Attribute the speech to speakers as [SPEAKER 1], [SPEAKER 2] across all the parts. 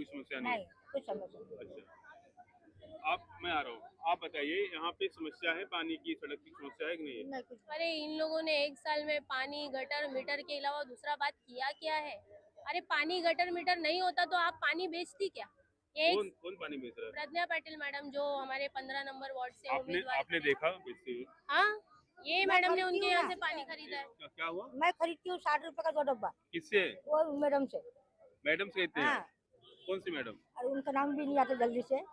[SPEAKER 1] समस्या नहीं है?
[SPEAKER 2] कुछ समस्या नहीं।
[SPEAKER 1] अच्छा, मैं आ रहा हूँ, आप बताइए यहाँ पे समस्या है पानी की, सड़क की समस्या है कि नहीं है?
[SPEAKER 3] अरे इन लोगों ने 1 साल में पानी गटर मीटर के अलावा दूसरा बात किया क्या है? अरे पानी गटर मीटर नहीं होता तो आप पानी बेचती क्या?
[SPEAKER 1] कौन पानी बेच रहा है?
[SPEAKER 3] प्रज्ञा पाटिल मैडम जो हमारे 15 नंबर वार्ड से उम्मीदवार
[SPEAKER 1] आपने देखा बेचते हुए?
[SPEAKER 3] हाँ, ये मैडम ने उनके यहाँ से पानी खरीदा है।
[SPEAKER 1] क्या हुआ?
[SPEAKER 2] मैं खरीदती हूँ 60 रुपए का 2 डब्बा।
[SPEAKER 1] किससे?
[SPEAKER 2] वो मैडम से।
[SPEAKER 1] मैडम से कहते हैं?
[SPEAKER 2] हाँ।
[SPEAKER 1] कौन सी मैडम?
[SPEAKER 2] और उनका नाम भी नहीं आता जल्दी से।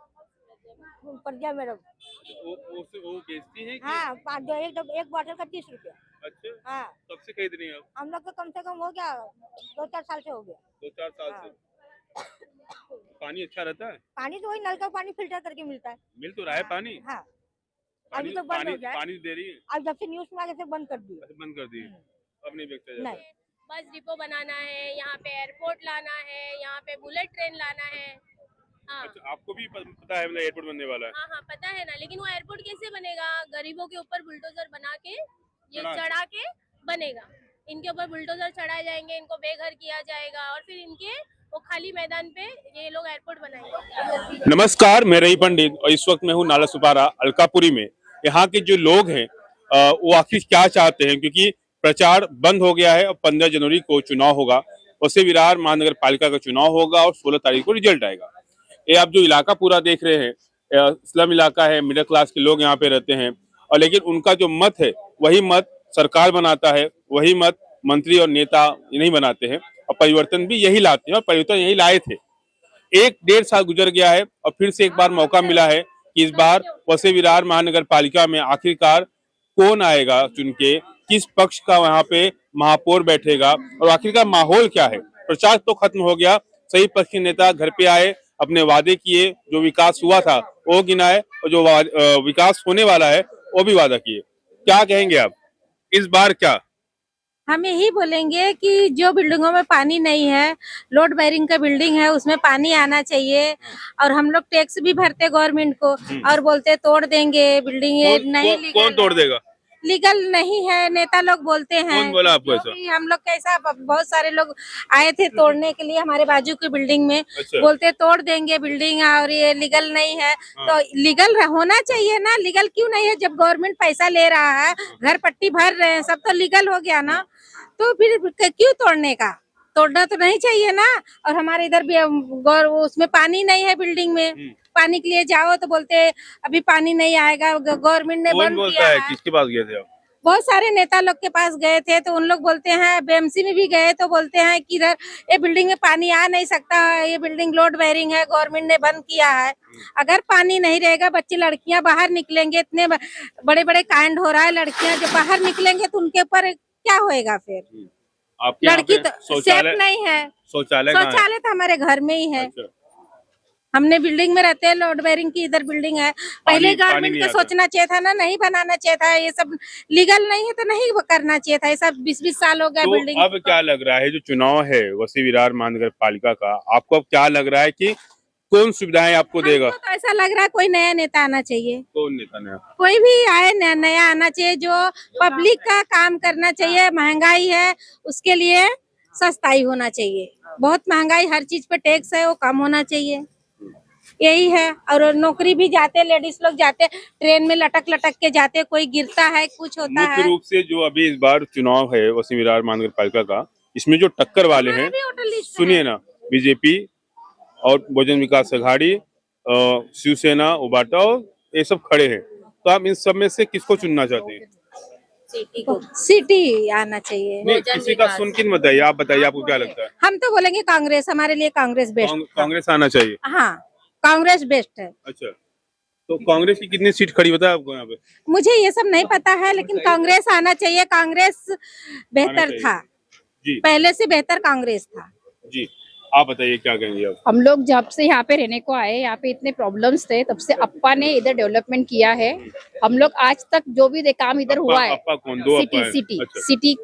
[SPEAKER 2] प्रज्ञा मैडम।
[SPEAKER 1] वो बेचती है?
[SPEAKER 2] हाँ, एक बॉटल का 30 रुपया।
[SPEAKER 1] अच्छा,
[SPEAKER 2] हाँ।
[SPEAKER 1] कब से खरीद रही हैं आप?
[SPEAKER 2] हम लोग को कम से कम हो गया 2-4 साल से हो गया।
[SPEAKER 1] 2-4 साल से। पानी अच्छा रहता है?
[SPEAKER 2] पानी तो वही नल का पानी फिल्टर करके मिलता है।
[SPEAKER 1] मिल तो रहा है पानी?
[SPEAKER 2] हाँ। अभी तो बंद हो गया है।
[SPEAKER 1] पानी दे रही है?
[SPEAKER 2] अब जब से न्यूज में आगे से बंद कर दी।
[SPEAKER 1] बंद कर दी, अब नहीं बेचता जाता?
[SPEAKER 2] नहीं।
[SPEAKER 3] बस डिपो बनाना है, यहाँ पे एयरपोर्ट लाना है, यहाँ पे बुलेट ट्रेन लाना है। हाँ।
[SPEAKER 1] अच्छा, आपको भी पता है मतलब एयरपोर्ट बनने वाला है?
[SPEAKER 3] हाँ पता है ना, लेकिन वो एयरपोर्ट कैसे बनेगा? गरीबों के ऊपर बुलडोजर बना के ये चढ़ा के बनेगा। इनके ऊपर बुलडोजर चढ़ाए जाएंगे, इनको बेघर किया जाएगा और फिर इनके वो खाली मैदान पे ये लोग एयरपोर्ट बनाएंगे।
[SPEAKER 1] नमस्कार, मैं रही पंडित और इस वक्त मैं हूँ नाला सुपारा अलकापुरी में। यहाँ के जो लोग हैं वो आखिर क्या चाहते हैं, क्योंकि प्रचार बंद हो गया है और 15 जनवरी को चुनाव होगा, उससे विरार महानगर पालिका का चुनाव होगा और 16 तारीख को रिजल्ट आएगा। ये आप जो इलाका पूरा देख रहे हैं स्लम इलाका है, मिडिल क्लास के लोग यहाँ पे रहते हैं और लेकिन उनका जो मत है वही मत सरकार बनाता है, वही मत मंत्री और नेता नहीं बनाते हैं और परिवर्तन भी यही लाते हैं और परिवर्तन यही लाए थे। 1-1.5 साल गुजर गया है और फिर से एक बार मौका मिला है कि इस बार वैसे विरार महानगर पालिका में आखिरकार कौन आएगा चुन के, किस पक्ष का वहाँ पे महापौर बैठेगा और आखिरकार माहौल क्या है। प्रचार तो खत्म हो गया, सही पक्ष के नेता घर पे आए, अपने वादे किए, जो विकास हुआ था वो गिनाए और जो विकास होने वाला है वो भी वादा किए। क्या कहेंगे आप इस बार? क्या
[SPEAKER 4] हम यही बोलेंगे कि जो बिल्डिंगों में पानी नहीं है, लोड बेरिंग का बिल्डिंग है, उसमें पानी आना चाहिए। और हम लोग टैक्स भी भरते गवर्नमेंट को और बोलते तोड़ देंगे बिल्डिंग, ये नहीं लीगल।
[SPEAKER 1] कौन तोड़ देगा?
[SPEAKER 4] लीगल नहीं है, नेता लोग बोलते हैं।
[SPEAKER 1] कौन बोला आपको ऐसा?
[SPEAKER 4] हम लोग कैसा, बहुत सारे लोग आए थे तोड़ने के लिए हमारे बाजू की बिल्डिंग में।
[SPEAKER 1] अच्छा।
[SPEAKER 4] बोलते तोड़ देंगे बिल्डिंग और ये लीगल नहीं है। तो लीगल होना चाहिए ना, लीगल क्यों नहीं है? जब गवर्नमेंट पैसा ले रहा है, घर पट्टी भर रहे हैं, सब तो लीगल हो गया ना, तो फिर क्यों तोड़ने का? तोड़ना तो नहीं चाहिए ना। और हमारे इधर भी उसमें पानी नहीं है बिल्डिंग में, पानी के लिए जाओ तो बोलते अभी पानी नहीं आएगा, गवर्नमेंट ने बंद किया है।
[SPEAKER 1] किसके पास गए थे आप?
[SPEAKER 4] बहुत सारे नेता लोग के पास गए थे तो उन लोग बोलते हैं, बीएमसी में भी गए तो बोलते हैं कि इधर ये बिल्डिंग में पानी आ नहीं सकता है, ये बिल्डिंग लोड बेरिंग है, गवर्नमेंट ने बंद किया है। अगर पानी नहीं रहेगा, बच्चे लड़कियां बाहर निकलेंगे, इतने बड़े बड़े कांड हो रहा है, लड़कियां जो बाहर निकलेंगे तो उनके ऊपर क्या होएगा? फिर लड़की तो सेफ नहीं है। शौचालय तो हमारे घर में ही है।
[SPEAKER 1] अच्छा।
[SPEAKER 4] हमने बिल्डिंग में रहते हैं, लोड बेरिंग की इधर बिल्डिंग है। पहले गवर्नमेंट को सोचना चाहिए था ना, नहीं बनाना चाहिए था। ये सब लीगल नहीं है तो नहीं करना चाहिए था। ये सब 20-20 साल हो गए बिल्डिंग।
[SPEAKER 1] अब क्या लग रहा है जो चुनाव है वसी विरार महानगर पालिका का, आपको अब क्या लग रहा है कि कौन सुविधाएं आपको देगा?
[SPEAKER 4] तो ऐसा लग रहा है कोई नया नेता आना चाहिए।
[SPEAKER 1] कौन नेता नया?
[SPEAKER 4] कोई भी आए नया आना चाहिए, जो पब्लिक का काम करना चाहिए। महंगाई है, उसके लिए सस्ताई होना चाहिए। बहुत महंगाई, हर चीज पे टैक्स है, वो कम होना चाहिए, यही है। और नौकरी भी जाते, लेडीज लोग जाते ट्रेन में लटक के जाते, कोई गिरता है, कुछ होता है।
[SPEAKER 1] मुख्य रूप से जो अभी इस बार चुनाव है वसी विरार महानगर पालिका का, इसमें जो टक्कर वाले हैं, सुनिए ना, बीजेपी और बहुजन विकास आघाड़ी, शिवसेना, उबाटा और ये सब खड़े हैं, तो आप इन सब में से किसको चुनना चाहते हैं?
[SPEAKER 4] सिटी आना चाहिए।
[SPEAKER 1] नहीं, किसी का सुन के बताइए, आप बताइए आपको क्या लगता है?
[SPEAKER 4] हम तो बोलेंगे कांग्रेस, हमारे लिए कांग्रेस बेस्ट।
[SPEAKER 1] कांग्रेस आना चाहिए।
[SPEAKER 4] हाँ, कांग्रेस बेस्ट है।
[SPEAKER 1] अच्छा, तो कांग्रेस की कितनी सीट खड़ी बताया आपको यहाँ पे?
[SPEAKER 4] मुझे ये सब नहीं पता है, लेकिन कांग्रेस आना चाहिए। कांग्रेस बेहतर था
[SPEAKER 1] जी,
[SPEAKER 4] पहले से बेहतर कांग्रेस था
[SPEAKER 1] जी। आप बताइए क्या कहेंगे आप?
[SPEAKER 5] हम लोग जब से यहाँ पे रहने को आए, यहाँ पे इतने प्रॉब्लम्स थे, तब से अप्पा ने इधर डेवलपमेंट किया है। हम लोग आज तक जो भी काम इधर हुआ है,
[SPEAKER 1] अप्पा कौन? दो अप्पा हैं?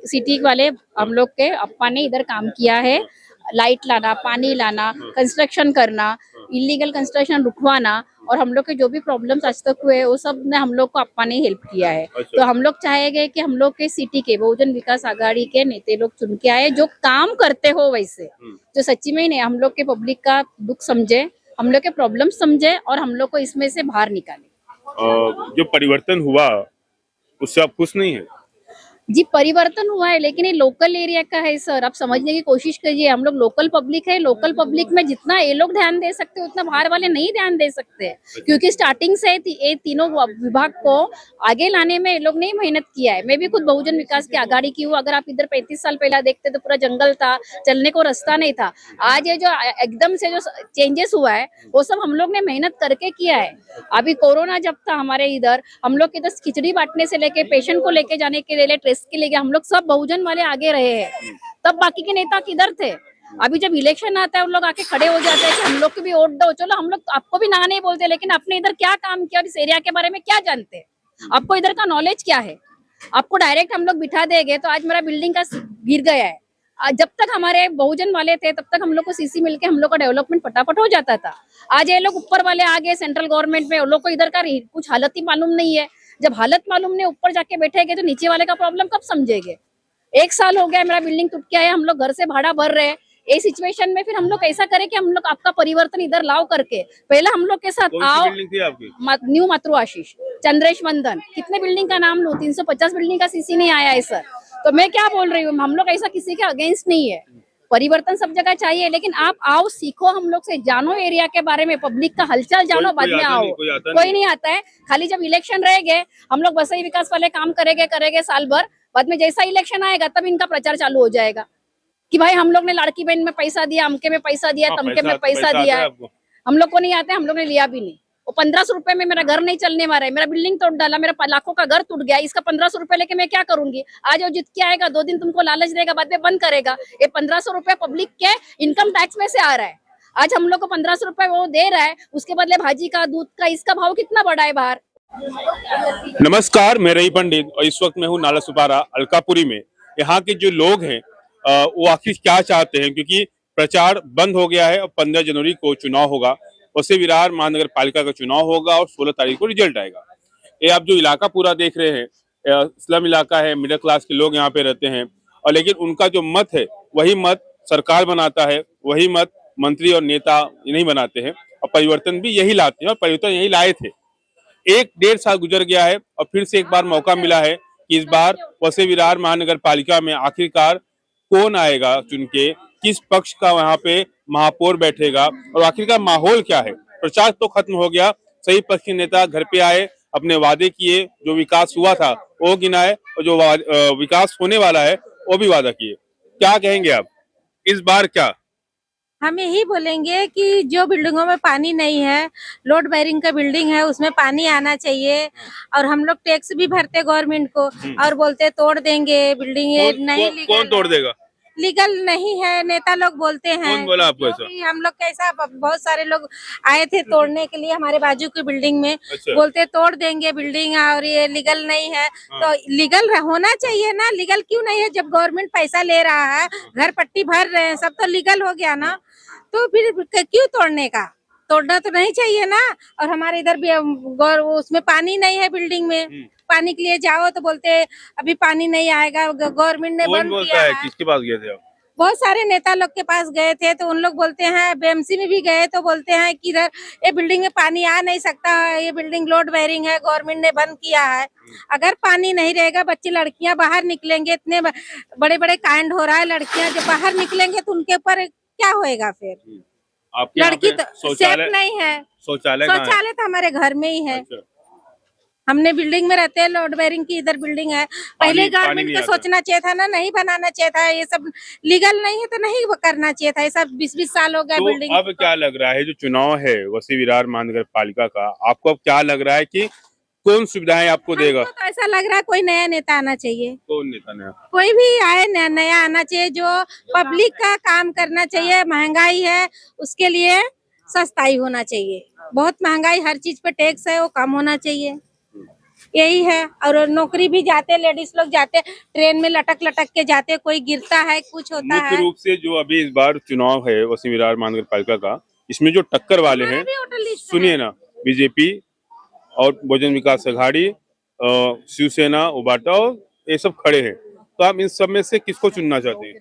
[SPEAKER 5] सिटी वाले हम लोग के अप्पा ने इधर काम किया है। लाइट लाना, पानी लाना, कंस्ट्रक्शन करना, इलीगल कंस्ट्रक्शन रुकवाना और हम लोग के जो भी प्रॉब्लम्स आज तक हुए वो सब ने हम लोग को अप्पा ने हेल्प किया है।
[SPEAKER 1] अच्छा।
[SPEAKER 5] तो हम लोग चाहेंगे कि हम लोग के सिटी के बहुजन विकास आघाड़ी के नेता लोग चुन के आए जो काम करते हो वैसे, जो सच्ची में नहीं हम लोग के पब्लिक का दुख समझे, हम लोग के प्रॉब्लम समझे और हम लोग को इसमें से बाहर निकाले।
[SPEAKER 1] जो परिवर्तन हुआ उससे आप खुश नहीं है?
[SPEAKER 5] जी परिवर्तन हुआ है लेकिन ये लोकल एरिया का है सर, आप समझने की कोशिश करिए। हम लोग लोकल पब्लिक है, लोकल पब्लिक में जितना ये लोग ध्यान दे सकते हैं उतना बाहर वाले नहीं ध्यान दे सकते, क्योंकि स्टार्टिंग से ये तीनों विभाग को आगे लाने में ये लोग ने मेहनत किया है। मैं भी खुद बहुजन विकास की आघाड़ी की हूँ। अगर आप इधर 35 साल पहले देखते तो पूरा जंगल था, चलने को रास्ता नहीं था। आज ये जो एकदम से जो चेंजेस हुआ है वो सब हम लोग ने मेहनत करके किया है। अभी कोरोना जब था हमारे इधर, हम लोग इधर खिचड़ी बांटने से लेके पेशेंट को लेके जाने के लिए टेस्ट के लिए हम लोग सब बहुजन वाले आगे रहे हैं। तब बाकी के नेता किधर थे? अभी जब इलेक्शन आता है उन लोग आके खड़े हो जाते हैं कि हम लोग को भी वोट दो। चलो हम लोग आपको भी ना नहीं बोलते, लेकिन आपने इधर क्या काम किया और इस एरिया के बारे में क्या जानते हैं? आपको इधर का नॉलेज क्या है? आपको डायरेक्ट हम लोग बिठा देंगे तो आज मेरा बिल्डिंग का गिर गया है। जब तक हमारे बहुजन वाले थे तब तक हम लोग को सीसी मिलके हम लोग का डेवलपमेंट फटाफट हो जाता था। आज ये लोग ऊपर वाले आ गए सेंट्रल गवर्नमेंट में, उन लोग को इधर का कुछ हालत ही मालूम नहीं है। जब हालत मालूम नहीं, ऊपर जाके बैठेंगे तो नीचे वाले का प्रॉब्लम कब समझेंगे? 1 साल हो गया मेरा बिल्डिंग टूट के आया, हम लोग घर से भाड़ा भर रहे हैं। इस सिचुएशन में फिर हम लोग ऐसा करें कि हम लोग आपका परिवर्तन इधर लाओ करके पहले हम लोग के साथ आओ।
[SPEAKER 1] बिल्डिंग थी आपकी?
[SPEAKER 5] न्यू मातृ आशीष, चंद्रेश वंदन, कितने बिल्डिंग का नाम लूं? 350 बिल्डिंग का सीसी नहीं आया है सर। तो मैं क्या बोल रही हूँ, हम लोग ऐसा किसी के अगेंस्ट नहीं है। परिवर्तन सब जगह चाहिए, लेकिन आप आओ, सीखो, हम लोग से जानो एरिया के बारे में, पब्लिक का हलचल जानो, बाद में आओ। कोई नहीं आता है, खाली जब इलेक्शन रहेंगे हम लोग वसई विकास वाले काम करेंगे साल भर, बाद में जैसा इलेक्शन आएगा तब इनका प्रचार चालू हो जाएगा कि भाई हम लोग ने लड़की बहन में पैसा दिया, अमके में पैसा दिया, तमके में पैसा दिया है। हम लोग को नहीं आते, हम लोग ने लिया भी नहीं। वो 1500 रुपए में मेरा घर नहीं चलने वाला है, मेरा बिल्डिंग तोड़ डाला, मेरा लाखों का घर टूट गया, इसका 1500 रुपए लेके मैं क्या करूंगी? आज वो जीत के आएगा, 2 दिन तुमको लालच देगा, बाद में बंद करेगा। ये 1500 रुपए पब्लिक के इनकम टैक्स में से आ रहा है। आज हम लोग को 1500 रुपए वो दे रहा है, उसके बदले भाजी का, दूध का, इसका भाव कितना बढ़ा है बाहर।
[SPEAKER 1] नमस्कार, मैं रही पंडित और इस वक्त मैं हूँ नाला सुपारा अलकापुरी में। यहाँ के जो लोग हैं वो आखिर क्या चाहते हैं, क्योंकि प्रचार बंद हो गया है और 15 जनवरी को चुनाव होगा, उससे विरार महानगर पालिका का चुनाव होगा और 16 तारीख को रिजल्ट आएगा। ये आप जो इलाका पूरा देख रहे हैं स्लम इलाका है, मिडिल क्लास के लोग यहाँ पे रहते हैं, और लेकिन उनका जो मत है वही मत सरकार बनाता है, वही मत मंत्री और नेता नहीं बनाते हैं, और परिवर्तन भी यही लाते हैं और परिवर्तन यही लाए थे। 1-1.5 साल गुजर गया है और फिर से एक बार मौका मिला है कि इस बार वसई विरार महानगर पालिका में आखिरकार कौन आएगा चुन के, किस पक्ष का वहां पे महापौर बैठेगा और आखिरकार माहौल क्या है। प्रचार तो खत्म हो गया, सही पक्ष के नेता घर पे आए, अपने वादे किए, जो विकास हुआ था वो गिनाए और जो विकास होने वाला है वो भी वादा किए। क्या कहेंगे आप इस बार? क्या
[SPEAKER 4] हम यही बोलेंगे कि जो बिल्डिंगों में पानी नहीं है, लोड बेरिंग का बिल्डिंग है, उसमें पानी आना चाहिए। और हम लोग टैक्स भी भरते गवर्नमेंट को और बोलते तोड़ देंगे बिल्डिंग, ये नहीं लीगल।
[SPEAKER 1] कौन तोड़ देगा?
[SPEAKER 4] लीगल नहीं है, नेता लोग बोलते हैं।
[SPEAKER 1] कौन बोला आपको ऐसा?
[SPEAKER 4] हम लोग कैसा, बहुत सारे लोग आए थे तोड़ने के लिए हमारे बाजू की बिल्डिंग में।
[SPEAKER 1] अच्छा।
[SPEAKER 4] बोलते तोड़ देंगे बिल्डिंग और ये लीगल नहीं है। तो लीगल होना चाहिए ना, लीगल क्यों नहीं है? जब गवर्नमेंट पैसा ले रहा है, घर पट्टी भर रहे हैं, सब तो लीगल हो गया ना, तो फिर क्यों तोड़ने का? तोड़ना तो नहीं चाहिए ना। और हमारे इधर भी उसमें पानी नहीं है बिल्डिंग में, पानी के लिए जाओ तो बोलते अभी पानी नहीं आएगा, गवर्नमेंट ने बंद किया है।
[SPEAKER 1] किसके पास गए थे आप?
[SPEAKER 4] बहुत सारे नेता लोग के पास गए थे, तो उन लोग बोलते हैं, बीएमसी में भी गए तो बोलते हैं कि इधर ये बिल्डिंग में पानी आ नहीं सकता, ये बिल्डिंग लोड बेरिंग है, गवर्नमेंट ने बंद किया है। अगर पानी नहीं रहेगा, बच्चे लड़कियां बाहर निकलेंगे, इतने बड़े बड़े कांड हो रहा है, लड़कियां जब बाहर निकलेंगे तो उनके ऊपर क्या होएगा? फिर लड़की तो सेफ नहीं है। शौचालय तो हमारे घर में ही है।
[SPEAKER 1] अच्छा।
[SPEAKER 4] हमने बिल्डिंग में रहते हैं, लोड बेरिंग की इधर बिल्डिंग है। पहले गवर्नमेंट को सोचना चाहिए था ना, नहीं बनाना चाहिए था। ये सब लीगल नहीं है तो नहीं करना चाहिए था। ये सब 20-20 साल हो गए
[SPEAKER 1] तो
[SPEAKER 4] बिल्डिंग।
[SPEAKER 1] अब क्या लग रहा है, जो चुनाव है वसई विरार महानगर पालिका का, आपको अब क्या लग रहा है कि कौन सुविधाएं आपको देगा?
[SPEAKER 4] तो ऐसा लग रहा है कोई नया नेता आना चाहिए।
[SPEAKER 1] कौन नेता नया?
[SPEAKER 4] कोई भी आए नया आना चाहिए, जो पब्लिक का काम करना चाहिए। महंगाई है, उसके लिए सस्ताई होना चाहिए। बहुत महंगाई, हर चीज पे टैक्स है, वो कम होना चाहिए, यही है। और नौकरी भी जाते, लेडीज लोग जाते, ट्रेन में लटक के जाते, कोई गिरता है, कुछ होता है।
[SPEAKER 1] मुख्य रूप से जो अभी इस बार चुनाव है वसई विरार महानगर पालिका का, इसमें जो टक्कर वाले हैं, सुनिए ना, बीजेपी और बहुजन विकास आघाड़ी, शिवसेना, उबाटा और ये सब खड़े हैं। तो आप इन सब में से किसको चुनना चाहते हैं?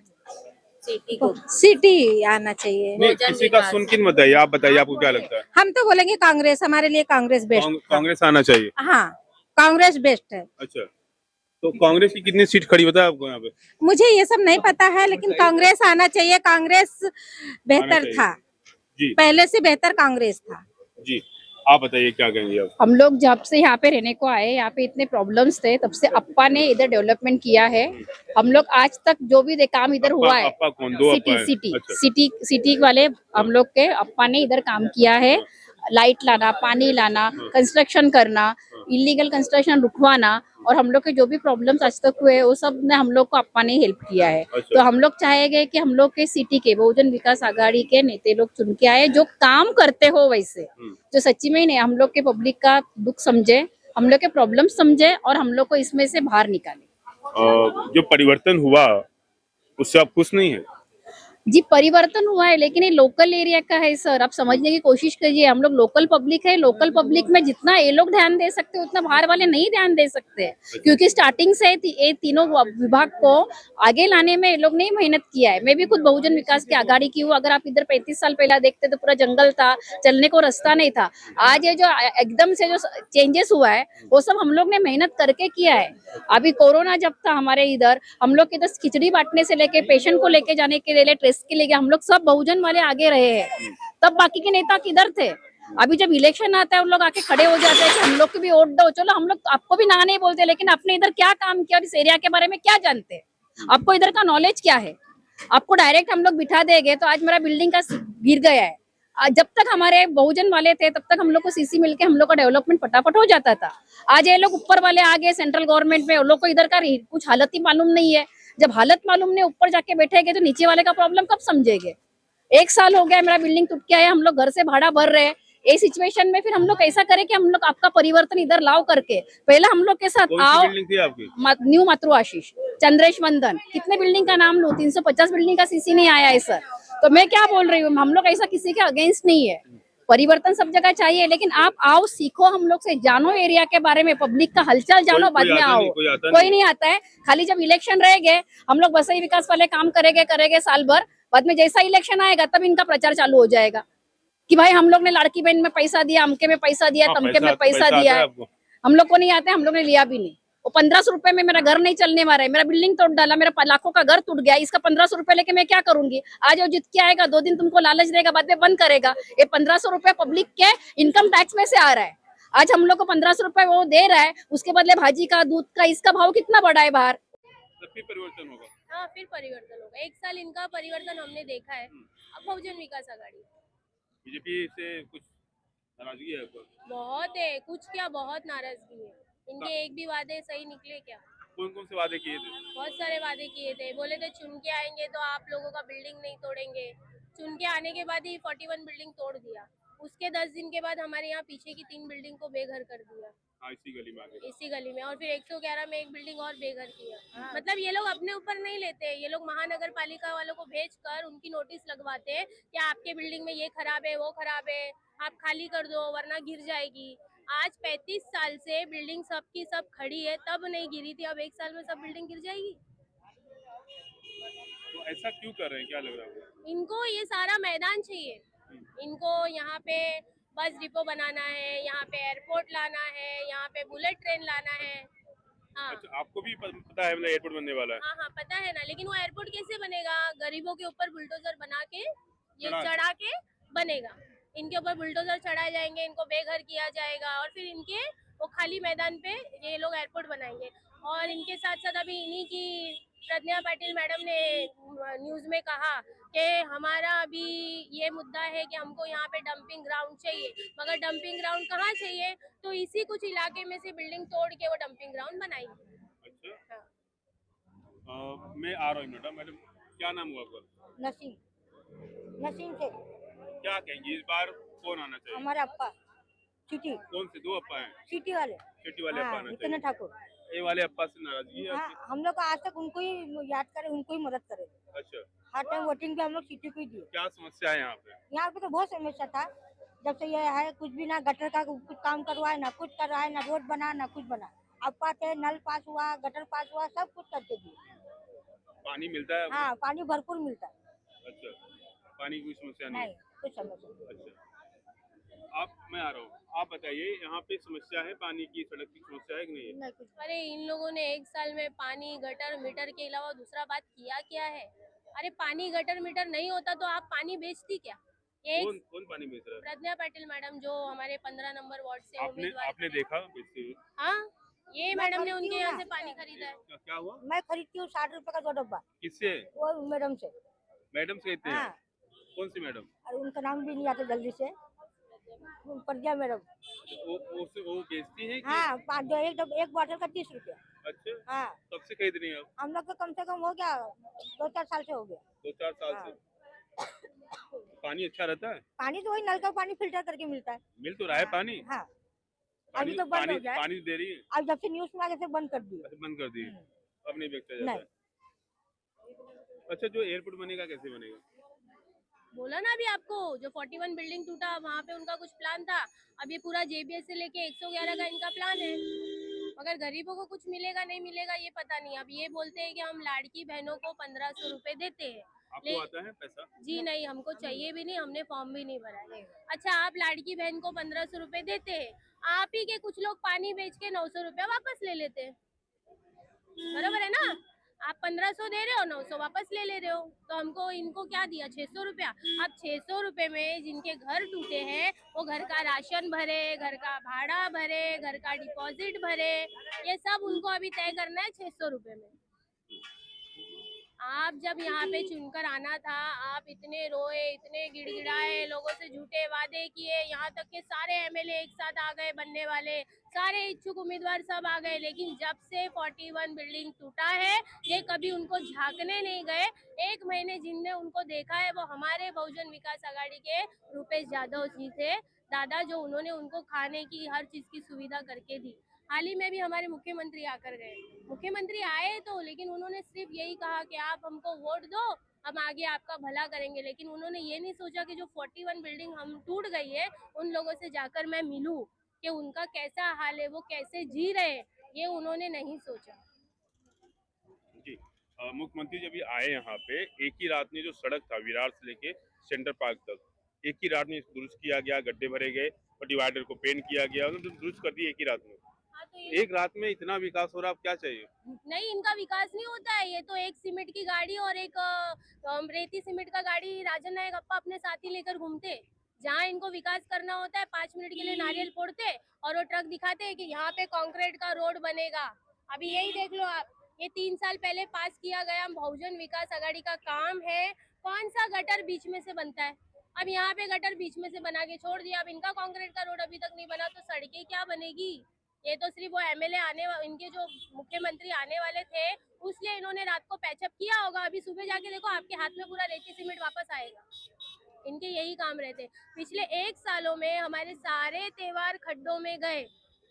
[SPEAKER 4] सिटी आना चाहिए।
[SPEAKER 1] नहीं, किसी का सुन के बताइए, आप बताइए आपको क्या लगता है?
[SPEAKER 4] हम तो बोलेंगे कांग्रेस, हमारे लिए कांग्रेस बेस्ट।
[SPEAKER 1] कांग्रेस आना चाहिए।
[SPEAKER 4] हाँ, कांग्रेस बेस्ट है।
[SPEAKER 1] अच्छा, तो कांग्रेस की कितनी सीट खड़ी बताया आपको यहाँ पे?
[SPEAKER 4] मुझे ये सब नहीं पता है, लेकिन कांग्रेस आना चाहिए। कांग्रेस बेहतर
[SPEAKER 1] चाहिए।
[SPEAKER 4] था,
[SPEAKER 1] जी
[SPEAKER 4] पहले से बेहतर कांग्रेस था।
[SPEAKER 1] जी, आप बताइए क्या कहेंगे आप?
[SPEAKER 5] हम लोग जब से यहाँ पे रहने को आए, यहाँ पे इतने प्रॉब्लम्स थे, तब से अप्पा ने इधर डेवलपमेंट किया है। हम लोग आज तक जो भी काम इधर हुआ है,
[SPEAKER 1] अप्पा कौन? दो अप्पा हैं? अच्छा।
[SPEAKER 5] सिटी वाले हम लोग के अप्पा ने इधर काम किया है। लाइट लाना, पानी लाना, कंस्ट्रक्शन करना, इलीगल कंस्ट्रक्शन रुकवाना, और हम लोग के जो भी प्रॉब्लम्स आज तक हुए वो सब ने हम लोग को अप्पा ने हेल्प किया है।
[SPEAKER 1] अच्छा।
[SPEAKER 5] तो हम लोग चाहेंगे कि हम लोग के सिटी के बहुजन विकास आघाड़ी के नेता लोग चुन के आए, जो काम करते हो वैसे, जो सच्ची में ही नहीं, हम लोग के पब्लिक का दुख समझे, हम लोग के प्रॉब्लम समझे और हम लोग को इसमें से बाहर निकाले।
[SPEAKER 1] जो परिवर्तन हुआ उससे आप खुश नहीं है?
[SPEAKER 5] जी, परिवर्तन हुआ है, लेकिन ये लोकल एरिया का है सर, आप समझने की कोशिश कीजिए। हम लोग लोकल पब्लिक है, लोकल पब्लिक में जितना ये लोग ध्यान दे सकते हैं उतना बाहर वाले नहीं ध्यान दे सकते, क्योंकि स्टार्टिंग से ये तीनों विभाग को आगे लाने में ये लोग ने मेहनत किया है। मैं भी खुद बहुजन विकास की आघाड़ी की हूँ। अगर आप इधर 35 साल पहले देखते तो पूरा जंगल था, चलने को रास्ता नहीं था। आज ये जो एकदम से जो चेंजेस हुआ है वो सब हम लोग ने मेहनत करके किया है। अभी कोरोना जब था हमारे इधर, हम लोग इधर खिचड़ी बांटने से लेके पेशेंट को लेके जाने के लिए, टेस्ट के लिए, हम लोग सब बहुजन वाले आगे रहे हैं। तब बाकी के नेता किधर थे? अभी जब इलेक्शन आता है उन लोग आके खड़े हो जाते हैं कि हम लोग को भी वोट दो। चलो, हम लोग आपको भी ना नहीं बोलते, लेकिन आपने इधर क्या काम किया और इस एरिया के बारे में क्या जानते हैं? आपको इधर का नॉलेज क्या है? आपको डायरेक्ट हम लोग बिठा देंगे तो आज मेरा बिल्डिंग का गिर गया है। जब तक हमारे बहुजन वाले थे तब तक हम लोग को सीसी मिलके हम लोग का डेवलपमेंट फटाफट हो जाता था। आज ये लोग ऊपर वाले आ गए सेंट्रल गवर्नमेंट में, उन लोग को इधर का कुछ हालत ही मालूम नहीं है। जब हालत मालूम नहीं, ऊपर जाके बैठेंगे तो नीचे वाले का प्रॉब्लम कब समझेंगे? 1 साल हो गया मेरा बिल्डिंग टूट के आया, हम लोग घर से भाड़ा भर रहे हैं। इस सिचुएशन में फिर हम लोग ऐसा करें कि हम लोग आपका परिवर्तन इधर लाओ करके, पहले हम लोग के साथ आओ।
[SPEAKER 1] बिल्डिंग थी आपकी?
[SPEAKER 5] न्यू मातृ आशीष, चंद्रेश मंदन, कितने बिल्डिंग का नाम लूं? 350 बिल्डिंग का सीसी नहीं आया है सर। तो मैं क्या बोल रही हूँ, हम लोग ऐसा किसी के अगेंस्ट नहीं है। परिवर्तन सब जगह चाहिए, लेकिन आप आओ, सीखो, हम लोग से जानो एरिया के बारे में, पब्लिक का हलचल जानो, बाद में आओ। कोई नहीं आता है, खाली जब इलेक्शन रहेंगे हम लोग बसई विकास वाले काम करेंगे साल भर, बाद में जैसा इलेक्शन आएगा तब इनका प्रचार चालू हो जाएगा कि भाई हम लोग ने लड़की बहन में पैसा दिया, अमके में पैसा दिया, तमके में पैसा दिया है। हम लोग को नहीं आते, हम लोग ने लिया भी नहीं। वो 1500 रुपए में मेरा घर नहीं चलने वाला है, मेरा बिल्डिंग तोड़ डाला, मेरा लाखों का घर टूट गया, इसका 1500 रुपए लेके मैं क्या करूंगी? आज वो जीत के आएगा, 2 दिन तुमको लालच देगा, बाद में बंद करेगा। ये 1500 रुपए पब्लिक के इनकम टैक्स में से आ रहा है। आज हम लोग को 1500 रुपए वो दे रहा है, उसके बदले भाजी का, दूध का, इसका भाव कितना बढ़ा है बाहर।
[SPEAKER 1] फिर परिवर्तन होगा?
[SPEAKER 3] हाँ, फिर परिवर्तन होगा। 1 साल इनका परिवर्तन हमने देखा है। अब बहुजन विकास आघाड़ी,
[SPEAKER 1] बीजेपी से कुछ नाराजगी है आपको?
[SPEAKER 3] बहुत है, कुछ क्या, बहुत नाराजगी है। इनके एक भी वादे सही निकले क्या?
[SPEAKER 1] कौन कौन से वादे किए थे?
[SPEAKER 3] बहुत सारे वादे किए थे। बोले थे चुन के आएंगे तो आप लोगों का बिल्डिंग नहीं तोड़ेंगे। चुन के आने के बाद ही 41 बिल्डिंग तोड़ दिया। उसके 10 दिन के बाद हमारे यहाँ पीछे की 3 बिल्डिंग को बेघर कर दिया।
[SPEAKER 1] हाँ, इसी गली में आगे।
[SPEAKER 3] इसी गली में, और फिर 111 में एक बिल्डिंग और बेघर किया। मतलब ये लोग अपने ऊपर नहीं लेते, ये लोग महानगर पालिका वालों को भेजकर उनकी नोटिस लगवाते हैं कि आपके बिल्डिंग में ये खराब है, वो खराब है, आप खाली कर दो वरना गिर जाएगी। आज 35 साल से बिल्डिंग सबकी सब खड़ी है, तब नहीं गिरी थी, अब 1 साल में सब बिल्डिंग गिर जाएगी।
[SPEAKER 1] तो ऐसा क्यों कर रहे हैं, क्या लग रहा है?
[SPEAKER 3] इनको ये सारा मैदान चाहिए। इनको यहाँ पे बस डिपो बनाना है, यहाँ पे एयरपोर्ट लाना है, यहाँ पे बुलेट ट्रेन लाना है। हाँ।
[SPEAKER 1] अच्छा, आपको भी पता है एयरपोर्ट बनने वाला है?
[SPEAKER 3] हाँ हाँ, पता है ना, लेकिन वो एयरपोर्ट कैसे बनेगा? गरीबों के ऊपर बुलडोजर बना के, ये चढ़ा के बनेगा। इनके ऊपर बुलडोजर चढ़ाए जाएंगे, इनको बेघर किया जाएगा, और फिर इनके वो खाली मैदान पे ये लोग एयरपोर्ट बनाएंगे। और इनके साथ साथ अभी इन्हीं की प्रज्ञा पाटिल मैडम ने न्यूज में कहा कि हमारा अभी ये मुद्दा है कि हमको यहाँ पे डंपिंग ग्राउंड चाहिए, मगर डंपिंग ग्राउंड कहाँ चाहिए? तो इसी कुछ इलाके में से बिल्डिंग तोड़ के वो डंपिंग ग्राउंड बनाएंगे।
[SPEAKER 1] अच्छा। मैं आ रहा हूँ मैडम, क्या नाम हुआ आपका?
[SPEAKER 2] नसीम से।
[SPEAKER 1] क्या कहेंगे इस बार कौन आना चाहिए?
[SPEAKER 2] हमारा अप्पा सिटी।
[SPEAKER 1] कौन से 2 अप्पा हैं?
[SPEAKER 2] सिटी वाले।
[SPEAKER 1] सिटी वाले अप्पा आना
[SPEAKER 2] इतना
[SPEAKER 1] चाहिए।
[SPEAKER 2] ठाकुर।
[SPEAKER 1] ये वाले अप्पा से नाराजगी है
[SPEAKER 2] हाँ,
[SPEAKER 1] आपकी?
[SPEAKER 2] हम लोग आज तक उनको ही याद करें, उनको ही मदद करें।
[SPEAKER 1] अच्छा,
[SPEAKER 2] हर टाइम वोटिंग भी हम लोग सिटी को ही दिए।
[SPEAKER 1] क्या समस्या है यहाँ पे?
[SPEAKER 2] यहाँ पे तो बहुत समस्या था, जब से ये है कुछ भी ना गटर का कुछ काम करवाए, ना कुछ कर रहा है, ना रोड बना, ना कुछ बना। अब पाते नल पास हुआ, गटर पास हुआ, सब कुछ करके दिए।
[SPEAKER 1] पानी मिलता है आपको?
[SPEAKER 2] हाँ, पानी भरपूर मिलता है।
[SPEAKER 1] अच्छा, पानी की समस्या नहीं
[SPEAKER 2] नहीं,
[SPEAKER 1] है।
[SPEAKER 2] कुछ समस्या नहीं।
[SPEAKER 1] अच्छा, मैं आ रहा हूँ, आप बताइए यहाँ पे समस्या है पानी की, सड़क की समस्या है कि नहीं है?
[SPEAKER 2] नहीं कुछ।
[SPEAKER 3] अरे इन लोगों ने 1 साल में पानी गटर मीटर के अलावा दूसरा बात किया क्या है? अरे पानी गटर मीटर नहीं होता तो आप पानी बेचती क्या? ये
[SPEAKER 1] कौन कौन पानी बेच रहा है?
[SPEAKER 3] प्रज्ञा पाटिल मैडम जो हमारे 15 नंबर वार्ड से
[SPEAKER 1] आपने
[SPEAKER 3] उम्मीदवार
[SPEAKER 1] आपने
[SPEAKER 3] खड़े हैं।
[SPEAKER 1] देखा बेचते हुए?
[SPEAKER 3] हाँ, ये
[SPEAKER 2] मैं
[SPEAKER 3] मैडम ने
[SPEAKER 2] खरीदती
[SPEAKER 3] उनके
[SPEAKER 2] हूँ
[SPEAKER 3] यहाँ
[SPEAKER 2] ना।
[SPEAKER 3] से पानी खरीदा है।
[SPEAKER 1] क्या हुआ?
[SPEAKER 2] मैं खरीदती हूँ 60 रुपए का 2 डब्बा,
[SPEAKER 1] किससे?
[SPEAKER 2] वो मैडम से।
[SPEAKER 1] मैडम से कहते हैं?
[SPEAKER 2] हाँ,
[SPEAKER 1] कौन सी मैडम?
[SPEAKER 2] और उनका नाम भी नहीं आता जल्दी से। प्रज्ञा मैडम।
[SPEAKER 1] वो बेचती है कि?
[SPEAKER 2] हाँ, एक बॉटल का 30 रुपया।
[SPEAKER 1] अच्छा,
[SPEAKER 2] हाँ,
[SPEAKER 1] कब से खरीद रही हैं आप?
[SPEAKER 2] हम लोग तो कम से कम हो गया 2-4 साल से हो गया।
[SPEAKER 1] 2-4 साल
[SPEAKER 2] हाँ।
[SPEAKER 1] से। पानी अच्छा रहता है?
[SPEAKER 2] पानी तो वही नल का पानी फिल्टर करके मिलता है।
[SPEAKER 1] मिल तो रहा है पानी?
[SPEAKER 2] हाँ,
[SPEAKER 1] पानी
[SPEAKER 2] अभी तो बंद हो गया है।
[SPEAKER 1] पानी दे रही है?
[SPEAKER 2] अब जब से न्यूज में आगे से बंद कर दिए।
[SPEAKER 1] अच्छा, बंद कर दी। अब नहीं बेचता जाता
[SPEAKER 2] नहीं।
[SPEAKER 1] है। अच्छा, जो एयरपोर्ट बनेगा कैसे बनेगा?
[SPEAKER 3] बोला ना अभी आपको, जो 41 बिल्डिंग टूटा वहाँ पे उनका कुछ प्लान था। अब ये पूरा JBS से लेके 111 का इनका प्लान है, मगर गरीबों को कुछ मिलेगा नहीं मिलेगा ये पता नहीं। अब ये बोलते हैं कि हम लाड़की बहनों को 1500 रुपए देते हैं।
[SPEAKER 1] आपको आता है पैसा?
[SPEAKER 3] जी नहीं, हमको चाहिए भी नहीं, हमने फॉर्म भी नहीं भरा है। अच्छा, आप लाड़की बहन को 1500 रुपए देते हैं, आप ही के कुछ लोग पानी बेच के 900 रुपया वापस ले लेते हैं, बराबर है ना? आप 1500 दे रहे हो, 900 वापस ले रहे हो, तो हमको इनको क्या दिया? 600 रुपया। अब 600 रुपए में जिनके घर टूटे हैं वो घर का राशन भरे, घर का भाड़ा भरे, घर का डिपॉजिट भरे, ये सब उनको अभी तय करना है 600 रुपए में। आप जब यहाँ पे चुनकर आना था, आप इतने रोए, इतने गिड़गिड़ाए, लोगों से झूठे वादे किए, यहाँ तक के सारे MLA एक साथ आ गए बनने वाले, सारे इच्छुक उम्मीदवार सब आ गए, लेकिन जब से 41 बिल्डिंग टूटा है ये कभी उनको झांकने नहीं गए। 1 महीने जिनने उनको देखा है वो हमारे बहुजन विकास आघाड़ी के रूपेश यादव जी थे, दादा, जो उन्होंने उनको खाने की हर चीज की सुविधा करके दी। हाल ही में भी हमारे मुख्यमंत्री आकर गए, मुख्यमंत्री आए तो, लेकिन उन्होंने सिर्फ यही कहा कि आप हमको वोट दो, हम आगे आपका भला करेंगे, लेकिन उन्होंने ये नहीं सोचा कि जो 41 बिल्डिंग हम टूट गई है उन लोगों से जाकर मैं मिलूं कि उनका कैसा हाल है, वो कैसे जी रहे हैं, ये उन्होंने नहीं सोचा।
[SPEAKER 1] जी, मुख्यमंत्री जब ये आए यहाँ पे, एक ही रात में जो सड़क था विरार से लेके सेंटर पार्क तक, एक ही रात में दुरुस्त किया गया, गड्ढे भरे गए और डिवाइडर को पेंट किया गया, दुरुस्त कर दिया एक ही रात में।
[SPEAKER 3] हाँ, तो ये
[SPEAKER 1] एक रात में इतना विकास हो रहा, अब क्या चाहिए?
[SPEAKER 3] नहीं, इनका विकास नहीं होता है, ये तो एक सीमेंट की गाड़ी और एक रेती सीमेंट का गाड़ी राजन नायक अप्पा अपने साथ ही लेकर घूमते। जहाँ इनको विकास करना होता है 5 मिनट के लिए नारियल फोड़ते और वो ट्रक दिखाते हैं कि यहाँ पे कंक्रीट का रोड बनेगा। अभी यही देख लो आप, ये 3 साल पहले पास किया गया बहुजन विकास आघाड़ी का काम है, कौन सा गटर बीच में से बनता है? अब यहाँ पे गटर बीच में से बना के छोड़ दिया, अब इनका कंक्रीट का रोड अभी तक नहीं बना तो सड़कें क्या बनेगी? ये तो सिर्फ वो MLA इनके जो मुख्यमंत्री आने वाले थे उसलिए इन्होंने रात को पैचअप किया होगा। अभी सुबह जाके देखो आपके हाथ में पूरा रेती सीमेंट वापस आएगा। इनके यही काम रहते। पिछले 1 सालों में हमारे सारे त्योहार खड्डों में गए,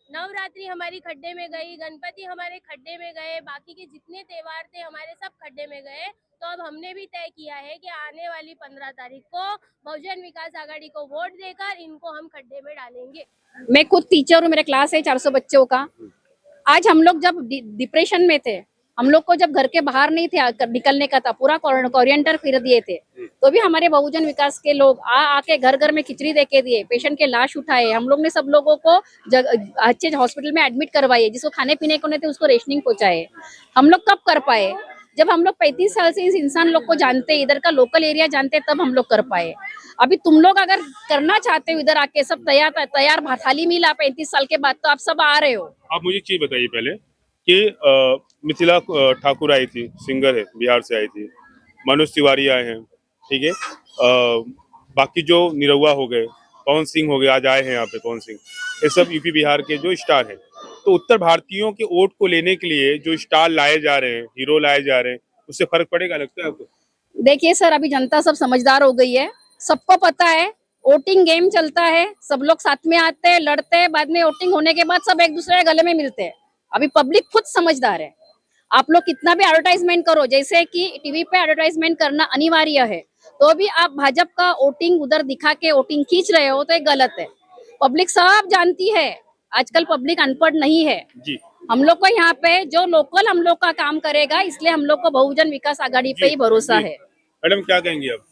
[SPEAKER 3] नवरात्रि हमारी खड्डे में गई, गणपति हमारे खड्डे में गए, बाकी के जितने त्योहार थे हमारे सब खड्डे में गए। तो अब हमने भी तय किया है कि आने वाली 15 तारीख को बहुजन विकास आघाड़ी को वोट देकर इनको हम खड्डे में डालेंगे।
[SPEAKER 5] मैं खुद टीचर हूँ, मेरा क्लास है 400 बच्चों का। आज हम लोग जब डिप्रेशन में थे, हम लोग को जब घर के बाहर नहीं थे निकलने का था, पूरा कोरिएंडर फिर दिए थे, तो भी हमारे बहुजन विकास के लोग आके घर घर में खिचड़ी दे के दिए, पेशेंट के लाश उठाए, हम लोग ने सब लोगों को अच्छे हॉस्पिटल में एडमिट करवाए, जिसको खाने पीने को नहीं थे उसको रेशनिंग पहुंचाए। हम लोग कब कर पाए? जब हम लोग 35 साल से इस इंसान लोग को जानते, इधर का लोकल एरिया जानते, तब हम लोग कर पाए। अभी तुम लोग अगर करना चाहते हो इधर आके, सब तैयार थाली मिला 35 साल के बाद, तो आप सब आ रहे हो।
[SPEAKER 1] आप मुझे एक चीज बताइए पहले कि मिथिला ठाकुर आई थी, सिंगर है, बिहार से आई थी, मनोज तिवारी आए हैं, ठीक है, बाकी जो निरहुआ हो गए, पवन सिंह हो गए, आज आए हैं यहाँ पे पवन सिंह, ये सब यूपी बिहार के जो स्टार हैं। तो उत्तर भारतीयों के वोट को लेने के लिए जो स्टार लाए जा रहे हैं, हीरो लाए जा रहे हैं, उससे फर्क पड़ेगा लगता है आपको?
[SPEAKER 5] देखिए सर, अभी जनता सब समझदार हो गई है, सबको पता है वोटिंग गेम चलता है, सब लोग साथ में आते हैं, लड़ते हैं, बाद में वोटिंग होने के बाद सब एक दूसरे के गले में मिलते हैं। अभी पब्लिक खुद समझदार है। आप लोग कितना भी एडवर्टाइजमेंट करो, जैसे कि टीवी पे एडवर्टाइजमेंट करना अनिवार्य है, तो भी आप भाजपा का वोटिंग उधर दिखा के वोटिंग खींच रहे हो तो ये गलत है। पब्लिक सब जानती है, आजकल पब्लिक अनपढ़ नहीं है।
[SPEAKER 1] जी
[SPEAKER 5] हम लोग को यहाँ पे जो लोकल हम लोग का काम करेगा, इसलिए हम लोग को बहुजन विकास आघाड़ी पे ही भरोसा
[SPEAKER 1] जी।
[SPEAKER 5] है।
[SPEAKER 1] मैडम क्या कहेंगी आप?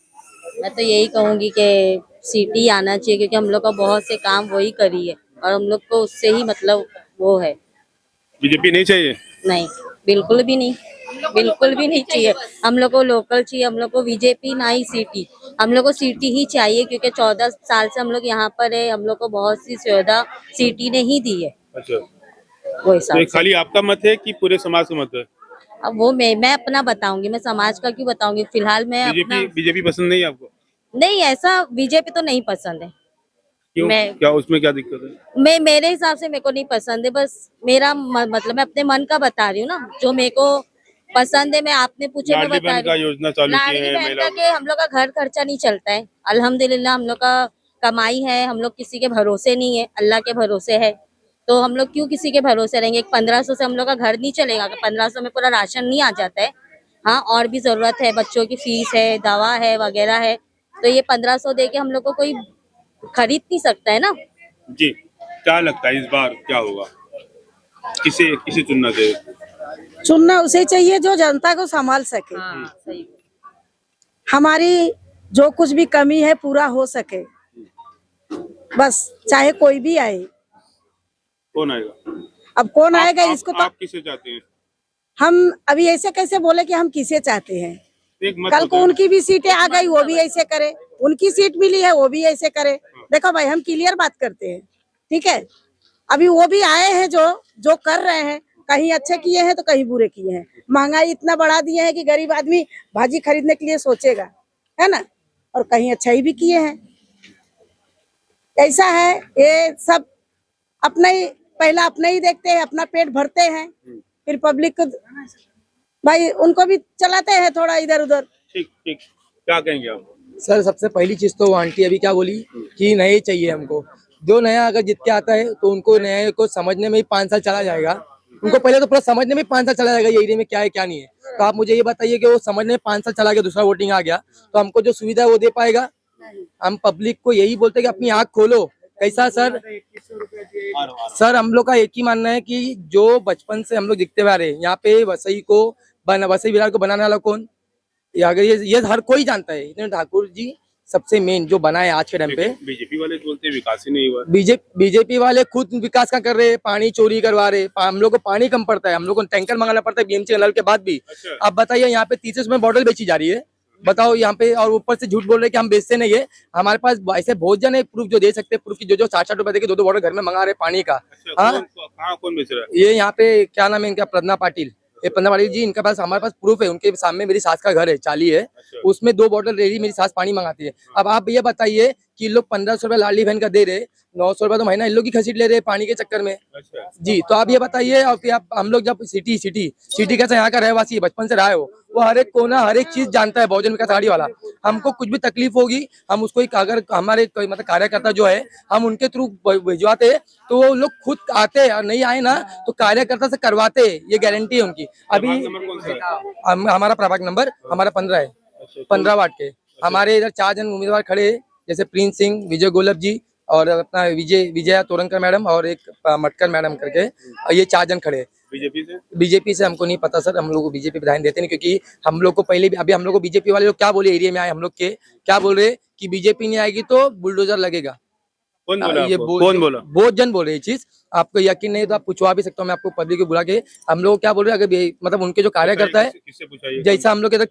[SPEAKER 6] मैं तो यही कहूंगी कि सिटी आना चाहिए, क्योंकि हम लोग का बहुत से काम वही करी है और हम लोग को उससे ही मतलब वो है।
[SPEAKER 1] बीजेपी नहीं चाहिए?
[SPEAKER 6] नहीं, बिल्कुल भी नहीं, बिल्कुल भी नहीं चाहिए। हम लोग को लोकल चाहिए, हम लोग को बीजेपी ना ही सिटी, हम लोग को सिटी ही चाहिए, क्योंकि 14 साल से हम लोग यहाँ पर है। हम लोग को बहुत सी सुविधा सिटी ने ही दी है।
[SPEAKER 1] अच्छा,
[SPEAKER 6] वो
[SPEAKER 1] तो
[SPEAKER 6] हिसाब
[SPEAKER 1] ये
[SPEAKER 6] से
[SPEAKER 1] खाली आपका मत है कि पूरे समाज का मत है?
[SPEAKER 6] अब वो मैं अपना बताऊंगी, मैं समाज का क्यों बताऊंगी। फिलहाल मैं अपना
[SPEAKER 1] बीजेपी पसंद नहीं है आपको?
[SPEAKER 6] नहीं, ऐसा बीजेपी तो नहीं पसंद है।
[SPEAKER 1] क्यों?
[SPEAKER 6] मैं-
[SPEAKER 1] क्या उसमें क्या दिक्कत है?
[SPEAKER 6] मेरे हिसाब से मेरे को नहीं पसंद है। बस मेरा मतलब मैं अपने मन का बता रही हूँ ना, जो मेरे को पसंद है। मैं आपने पूछे मैं
[SPEAKER 1] लाडली
[SPEAKER 6] बता
[SPEAKER 1] बहन का
[SPEAKER 6] रही हूँ।
[SPEAKER 1] योजना चालू की
[SPEAKER 6] लाडली
[SPEAKER 1] है
[SPEAKER 6] बहन का
[SPEAKER 1] महिलाओं
[SPEAKER 6] के हम लोग का घर खर्चा नहीं चलता है, अल्हम्दुलिल्लाह। हम लोग का कमाई है, हम लोग किसी के भरोसे नहीं है, अल्लाह के भरोसे है। तो हम लोग क्यों किसी के भरोसे रहेंगे। 1500 से हम लोग का घर नहीं चलेगा, 1500 में पूरा राशन नहीं आ जाता है। हाँ, और भी जरूरत है, बच्चों की फीस है, दवा है वगैरह है। तो ये 1500 दे के हम लोग को कोई खरीद नहीं सकता है ना।
[SPEAKER 1] जी, क्या लगता है इस बार क्या होगा? किसे चुनना चाहिए?
[SPEAKER 7] चुनना उसे चाहिए जो जनता को संभाल सके।
[SPEAKER 6] सही।
[SPEAKER 7] हमारी जो कुछ भी कमी है पूरा हो सके, बस चाहे कोई भी आए।
[SPEAKER 1] कौन आएगा?
[SPEAKER 7] अब कौन आएगा इसको तो
[SPEAKER 1] आप किसे चाहते हैं?
[SPEAKER 7] हम अभी ऐसे कैसे बोले कि हम किसे चाहते हैं।
[SPEAKER 1] एक मत
[SPEAKER 7] कल को
[SPEAKER 1] होता है।
[SPEAKER 7] उनकी भी सीटें आ गई, वो भी ऐसे करे। उनकी सीट मिली है, वो भी ऐसे करे। देखो भाई, हम क्लियर बात करते हैं, ठीक है। अभी वो भी आए हैं जो कर रहे हैं, कहीं अच्छे किए हैं तो कहीं बुरे किए हैं। महंगाई इतना बढ़ा दिए हैं कि गरीब आदमी भाजी खरीदने के लिए सोचेगा, है ना। और कहीं अच्छाई भी किए हैं। ऐसा है, ये सब अपना ही पहला अपना ही देखते हैं, अपना पेट भरते हैं, फिर पब्लिक को भाई उनको भी चलाते हैं थोड़ा इधर उधर।
[SPEAKER 1] ठीक ठीक, क्या कहेंगे आप?
[SPEAKER 8] सर सबसे पहली चीज तो वो आंटी अभी क्या बोली कि नहीं चाहिए हमको। जो नया अगर जीत के आता है तो उनको नए को समझने में ही 5 साल चला जाएगा। उनको पहले तो पूरा समझने में 5 साल चला जाएगा ये एरिया में क्या है क्या नहीं है। तो आप मुझे ये बताइए कि वो समझने में 5 साल चला गया, दूसरा वोटिंग आ गया, तो हमको जो सुविधा है वो दे पाएगा? हम पब्लिक को यही बोलते हैं कि अपनी आंख खोलो। कैसा सर? सर हम लोग का एक ही मानना है कि जो बचपन से हम लोग दिखते हुए आ रहे हैं, यहाँ पे वसई विरार को बनाने वाला कौन? अगर ये हर कोई जानता है। इतने ठाकुर जी सबसे मेन जो बना है आज के टाइम पे।
[SPEAKER 1] बीजेपी वाले बोलते हैं विकास ही नहीं हुआ।
[SPEAKER 8] बीजेपी वाले खुद विकास का कर रहे हैं, पानी चोरी करवा रहे। हम लोग को पानी कम पड़ता है, हम लोग को टैंकर मंगाना पड़ता है बीएमसी नल के बाद भी।
[SPEAKER 1] अच्छा।
[SPEAKER 8] अब बताइए यहाँ पे 30 रुपए बॉटल बेची जा रही है, बताओ यहाँ पे। और ऊपर से झूठ बोल रहे हैं कि हम बेचते नहीं है। हमारे पास ऐसे बहुत जन है प्रूफ जो दे सकते हैं, प्रूफ की जो 60-60 रुपए देके 2-2 बॉटल घर में मंगा रहे पानी का।
[SPEAKER 1] अच्छा,
[SPEAKER 8] हाँ,
[SPEAKER 1] कौन बेच रहा है?
[SPEAKER 8] ये यहाँ पे क्या नाम है इनका, प्रज्ञा पाटिल। ये प्रज्ञा पाटिल जी, इनके पास हमारे पास प्रूफ है। उनके सामने मेरी सास का घर है, चाली है, उसमें 2 बॉटल रेडी मेरी सास पानी मंगाती है। अब आप ये बताइए कि इन लोग 1500 रुपए लाडली बहन का दे रहे, 900 रुपए तो महीना इन लोग की खसीट ले रहे पानी के चक्कर में।
[SPEAKER 1] अच्छा।
[SPEAKER 8] जी, तो आप ये बताइए। और फिर आप हम लोग जब सिटी कैसे यहाँ का रहवासी बचपन से रहा है, वो हर एक कोना हर एक चीज जानता है। बहुजन विकास आघाड़ी वाला, हमको कुछ भी तकलीफ होगी हम उसको अगर हमारे कोई मतलब कार्यकर्ता जो है हम उनके थ्रू भिजवाते हैं तो वो लोग खुद आते हैं, और नहीं आए ना तो कार्यकर्ता से करवाते हैं, ये गारंटी है उनकी। अभी
[SPEAKER 1] नंबर कौन सा है?
[SPEAKER 8] हमारा प्रभाग नंबर हमारा 15 है, 15 वार्ड के। हमारे इधर 4 जन उम्मीदवार खड़े हैं, जैसे प्रिंस सिंह, विजय गोलब जी और अपना विजया तोरंकर मैडम और एक मटकर मैडम करके, ये 4 जन खड़े हैं। बीजेपी से हमको नहीं पता सर, हम लोग को बीजेपी विधायक देते नहीं, क्योंकि हम लोग को पहले भी अभी हम लोग को बीजेपी वाले लोग क्या बोले, एरिया में आए हम लोग के क्या बोल रहे कि बीजेपी नहीं आएगी तो बुलडोजर लगेगा।
[SPEAKER 1] कौन बोला?
[SPEAKER 8] ये
[SPEAKER 1] कौन बोला?
[SPEAKER 8] बहुत जन बोल रहे ये चीज। आपको यकीन नहीं तो आप पूछवा भी सकता हूँ मैं आपको पब्लिक को बुला के। हम लोग क्या बोल रहे हैं, अगर मतलब उनके जो कार्यकर्ता है,
[SPEAKER 1] किससे पूछा ये?
[SPEAKER 8] जैसा हम लोग के इधर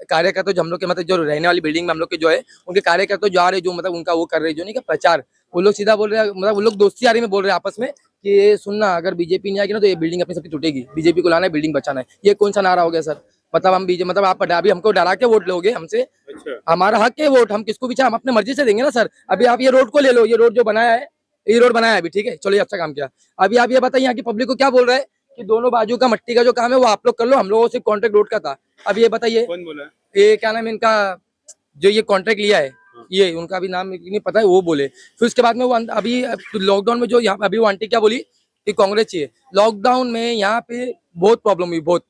[SPEAKER 8] कार्यकर्ता जो हम लोग के मतलब जो रहने वाली बिल्डिंग में हम लोग के जो है उनके कार्यकर्ता जो आ रहे, जो मतलब उनका वो कर रहे, जो नहीं का प्रचार, वो लोग सीधा बोल रहे हैं, मतलब वो लोग दोस्ती यारी में बोल रहे हैं आपस में कि ये सुनना, अगर बीजेपी नहीं आएगी ना तो ये बिल्डिंग अपनी सबकी टूटेगी, बीजेपी को लाना है, बिल्डिंग बचाना है। ये कौन सा नारा हो गया सर? मतलब हम बीजेपी मतलब आप अभी हमको डरा के वोट लोगे हमसे?
[SPEAKER 1] अच्छा।
[SPEAKER 8] हमारा हक है वोट, हम किसको भी चाहे हम अपने मर्जी से देंगे ना सर। अभी आप ये रोड को ले लो, ये रोड जो बनाया है, ये रोड बनाया है अभी, ठीक है, चलो ये अच्छा काम किया। अभी आप ये बताइए यहाँ की पब्लिक को क्या बोल रहा है कि दोनों बाजू का मट्टी का जो काम है वो आप लोग कर लो, हम लोगों से कॉन्ट्रैक्ट रोड का था। अब ये बताइए
[SPEAKER 1] कौन बोला?
[SPEAKER 8] ये क्या नाम है इनका, जो ये कॉन्ट्रैक्ट लिया है, ये उनका भी नाम नहीं पता है, वो बोले। फिर उसके बाद में वो अभी लॉकडाउन में जो यहाँ अभी वो आंटी क्या बोली कि कांग्रेस चाहिए। लॉकडाउन में यहाँ पे बहुत प्रॉब्लम हुई, बहुत।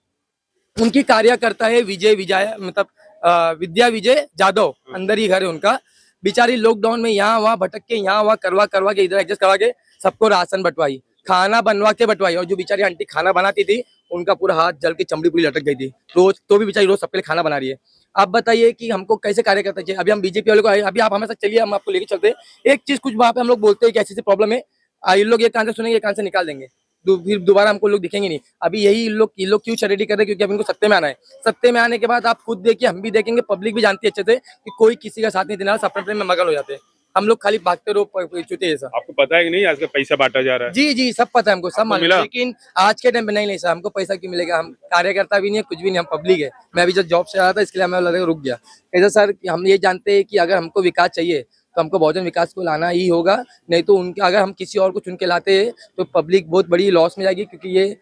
[SPEAKER 8] उनकी कार्यकर्ता है विजय मतलब विद्या विजय जादव, अंदर ही घर है उनका। बेचारी लॉकडाउन में यहाँ वहाँ भटक के यहाँ वहाँ करवा के इधर एडजस्ट करवा के सबको राशन बंटवाई, खाना बनवा के बंटवाई। और जो बेचारी आंटी खाना बनाती थी उनका पूरा हाथ जल के चमड़ी पूरी लटक गई थी रोज, तो भी बेचारी रोज सबके लिए खाना बना रही है। आप बताइए कि हमको कैसे कार्य करना चाहिए। अभी हम बीजेपी वाले को अभी आप हमारे साथ चलिए, हम आपको लेके चलते हैं। एक चीज कुछ वहाँ पे हम लोग बोलते हैं कि ऐसी प्रॉब्लम है, ये लोग ये कान से सुनेंगे, ये कान से निकाल देंगे, फिर दोबारा हमको लोग दिखेंगे नहीं। अभी यही ये लोग क्यों चैरिटी कर रहे हैं, क्योंकि अब इनको सत्ते में आना है। सत्ते में आने के बाद आप खुद देखिए, हम भी देखेंगे, पब्लिक भी जानती है अच्छे से कि कोई किसी का साथ नहीं देना, सब अपने में मगन हो जाते हैं। हम लोग खाली भागते रहो चुते जैसा।
[SPEAKER 1] आपको पता है कि नहीं आज का पैसा बांटा जा रहा है?
[SPEAKER 8] जी सब पता है हमको, सब मालूम
[SPEAKER 1] मिला?
[SPEAKER 8] है, लेकिन आज के टाइम पे नहीं सर, हमको पैसा क्यों मिलेगा? हम कार्यकर्ता भी नहीं है, कुछ भी नहीं, हम पब्लिक है। मैं अभी जब जॉब से आया था इसके लिए हमें लगा रुक गया। कैसे सर, हम ये जानते हैं कि अगर हमको विकास चाहिए तो हमको बहुजन विकास को लाना ही होगा, नहीं तो उनके अगर हम किसी और को चुन के लाते हैं तो पब्लिक बहुत बड़ी लॉस में जाएगी, क्योंकि ये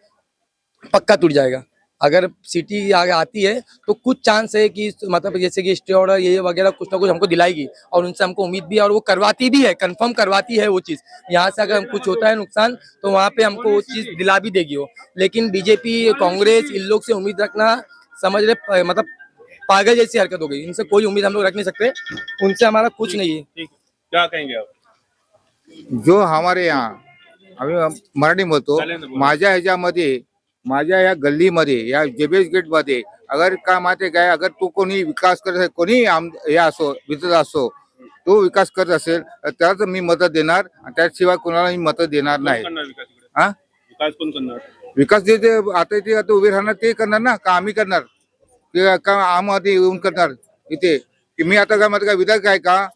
[SPEAKER 8] पक्का टूट जाएगा। अगर सिटी आगे आती है तो कुछ चांस है कि मतलब जैसे कि स्टे ऑर्डर ये वगैरह कुछ ना कुछ हमको दिलाएगी, और उनसे हमको उम्मीद भी है, और वो करवाती भी है, कंफर्म करवाती है वो चीज़। यहाँ से अगर कुछ होता है नुकसान तो वहाँ पे हमको वो चीज़ दिला भी देगी वो। लेकिन बीजेपी कांग्रेस इन लोग से उम्मीद रखना, समझ रहे, मतलब पागल जैसी हरकत हो गई। इनसे कोई उम्मीद हम लोग रख नहीं सकते, उनसे हमारा कुछ नहीं है।
[SPEAKER 1] ठीक है, क्या कहेंगे आप?
[SPEAKER 9] जो हमारे यहाँ आम्ही मराठी बोलतो, माझ्या ह्याच्यामध्ये माझ्या या गल्लीमध्ये या जेबेज गेट मध्ये अगर काय माहिती काय, अगर तो कोणी विकास करत असेल, कोणी हे असो विचार असो, तो विकास करत असेल तर त्याच मी मत देणार, त्याशिवाय कोणाला मी मत देणार नाही। हा
[SPEAKER 1] विकास कोण करणार?
[SPEAKER 9] विकास जे जे आता ते आता उभे राहणार ते करणार ना, का आम्ही करणार, की का आम आदमी येऊन करणार इथे? की मी आता काय माहिती काय विधायक आहे का?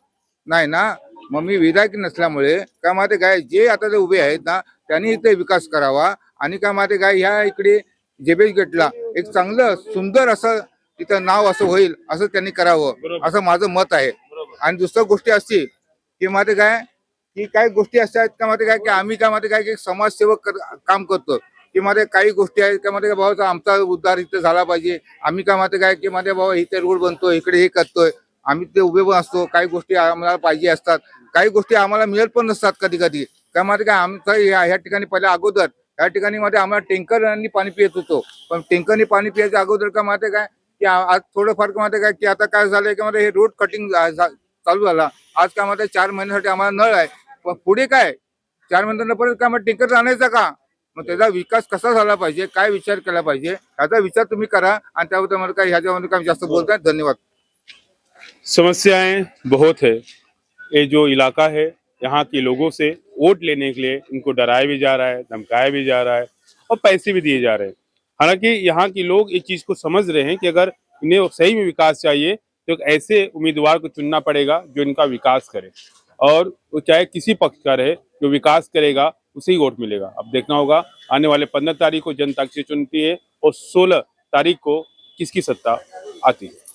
[SPEAKER 9] नाही ना, मग मी विधायक नसल्यामुळे काय माहिती काय, जे आता जे उभे आहेत ना त्यांनी इथे विकास करावा। आणि काय माहिती काय, ह्या इकडे जेबेज गेटला एक चांगलं सुंदर असं तिथं नाव असं होईल असं त्यांनी करावं, असं माझं मत आहे। आणि दुसरं गोष्टी असतील की माहिती काय, की काही गोष्टी असतात का माहिती काय, की आम्ही काय माहिती काय की समाजसेवक काम करतो, की मध्ये काही गोष्टी आहेत का मध्ये बाबा आमचा उद्धार इथे झाला पाहिजे, आम्ही काय माहिती काय की मध्ये बाबा इथे रोड बनतोय, इकडे हे करतोय, आम्ही ते उभे पण असतो, काही गोष्टी आम्हाला पाहिजे असतात, काही गोष्टी आम्हाला मिळत पण नसतात कधी कधी। काय माहिती काय, आमचं ह्या ठिकाणी पहिल्या अगोदर या ठिकाणी मध्ये आम्हाला टँकरनी पाणी पियत होतो, पण टँकरनी पाणी पियाच्या अगोदर का माहिती काय की आज थोडंफार का माहिती काय की आता काय झालंय की मध्ये हे रोड कटिंग चालू झाला, आज काय माहिती 4 महिन्यासाठी आम्हाला नळ आहे, पण पुढे काय 4 महिन्यानंतर परत काय मग टँकर आणायचा का? मग त्याचा विकास कसा झाला पाहिजे, काय विचार केला पाहिजे, ह्याचा विचार तुम्ही करा। आणि त्याबद्दल मला काय ह्याच्यामध्ये काय जास्त बोलताय, धन्यवाद।
[SPEAKER 1] समस्याएं बहुत है। ये जो इलाका है यहाँ के लोगों से वोट लेने के लिए इनको डराया भी जा रहा है, धमकाया भी जा रहा है और पैसे भी दिए जा रहे हैं। हालांकि यहाँ के लोग इस चीज को समझ रहे हैं कि अगर इन्हें सही में विकास चाहिए तो एक ऐसे उम्मीदवार को चुनना पड़ेगा जो इनका विकास करे, और वो चाहे किसी पक्ष का रहे, जो विकास करेगा उसे ही वोट मिलेगा। अब देखना होगा आने वाले 15 तारीख को जनता किसे चुनती है और 16 तारीख को किसकी सत्ता आती है।